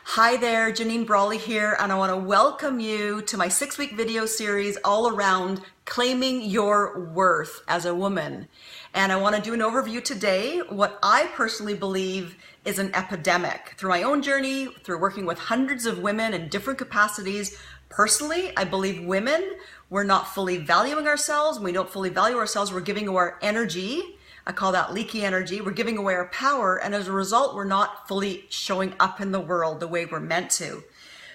Hi there, Janine Brolly here, and I want to welcome you to my 6-week video series all around claiming your worth as a woman. And I want to do an overview today, what I personally believe is an epidemic. Through my own journey, through working with hundreds of women in different capacities, personally, I believe women, we're not fully valuing ourselves. When we don't fully value ourselves, we're giving away our energy. I call that leaky energy. We're giving away our power, and as a result, we're not fully showing up in the world the way we're meant to.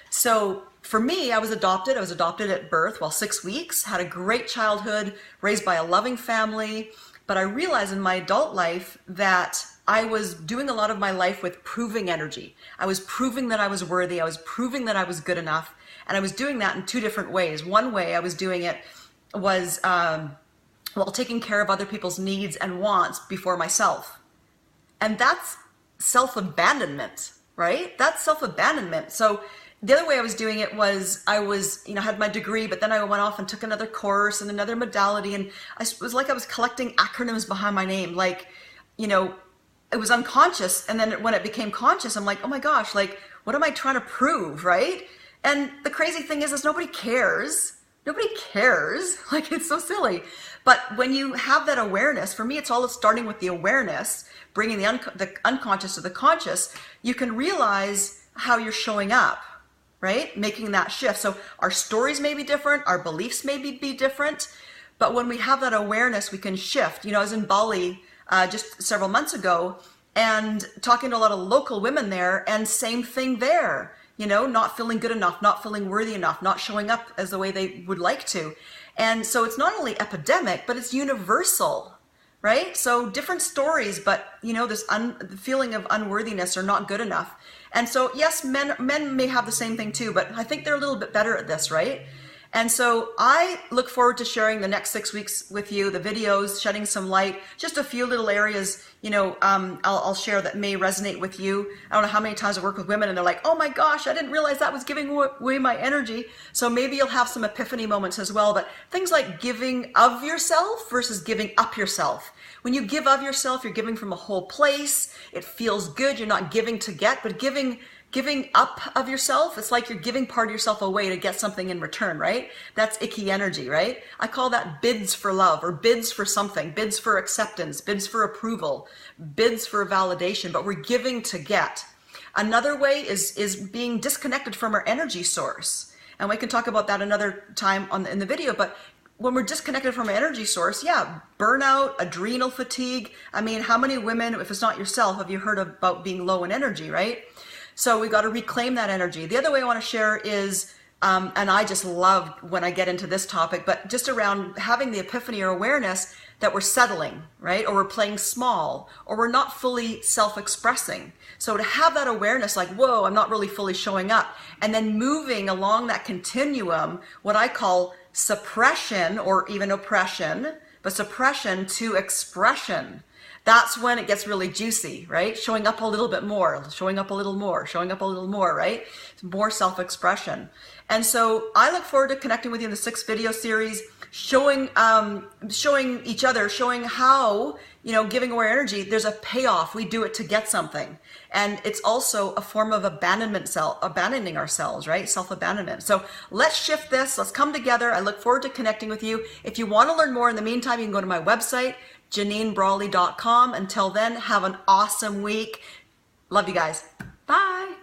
So for me, I was adopted. I was adopted at birth, 6 weeks, had a great childhood, raised by a loving family. But I realized in my adult life that I was doing a lot of my life with proving energy. I was proving that I was worthy. I was proving that I was good enough. And I was doing that in two different ways. One way I was doing it was taking care of other people's needs and wants before myself. And that's self-abandonment, right? That's self-abandonment. So the other way I was doing it was I was, had my degree, but then I went off and took another course and another modality. And it was like I was collecting acronyms behind my name. It was unconscious. And then when it became conscious, I'm like, oh my gosh, what am I trying to prove, right? And the crazy thing is nobody cares. Nobody cares. It's so silly. But when you have that awareness, for me, it's all starting with the awareness, bringing the unconscious to the conscious, you can realize how you're showing up, right? Making that shift. So our stories may be different, our beliefs may be different, but when we have that awareness, we can shift. I was in Bali just several months ago and talking to a lot of local women there, and same thing there. Not feeling good enough, not feeling worthy enough, not showing up as the way they would like to. And so it's not only epidemic, but it's universal, right? So different stories, but this the feeling of unworthiness or not good enough. And so yes, men may have the same thing too, but I think they're a little bit better at this, right? And so I look forward to sharing the next 6 weeks with you, the videos, shedding some light, just a few little areas, I'll share that may resonate with you. I don't know how many times I work with women and they're like, oh my gosh, I didn't realize that was giving away my energy. So maybe you'll have some epiphany moments as well, but things like giving of yourself versus giving up yourself. When you give of yourself, you're giving from a whole place. It feels good. You're not giving to get, but giving up of yourself, it's like you're giving part of yourself away to get something in return, right? That's icky energy, right? I call that bids for love, or bids for something, bids for acceptance, bids for approval, bids for validation, but we're giving to get. Another way is being disconnected from our energy source. And we can talk about that another time in the video, but when we're disconnected from our energy source, burnout, adrenal fatigue. I mean, how many women, if it's not yourself, have you heard about being low in energy, right? So we've got to reclaim that energy. The other way I want to share is, and I just love when I get into this topic, but just around having the epiphany or awareness that we're settling, right? Or we're playing small, or we're not fully self-expressing. So to have that awareness, whoa, I'm not really fully showing up. And then moving along that continuum, what I call suppression or even oppression, but suppression to expression. That's when it gets really juicy, right? Showing up a little bit more, showing up a little more, showing up a little more, right? It's more self-expression. And so I look forward to connecting with you in the 6 video series, showing each other, showing how, giving away energy, there's a payoff. We do it to get something. And it's also a form of abandoning ourselves, right? Self-abandonment. So let's shift this. Let's come together. I look forward to connecting with you. If you want to learn more in the meantime, you can go to my website, JanineBrolly.com. Until then, have an awesome week. Love you guys. Bye.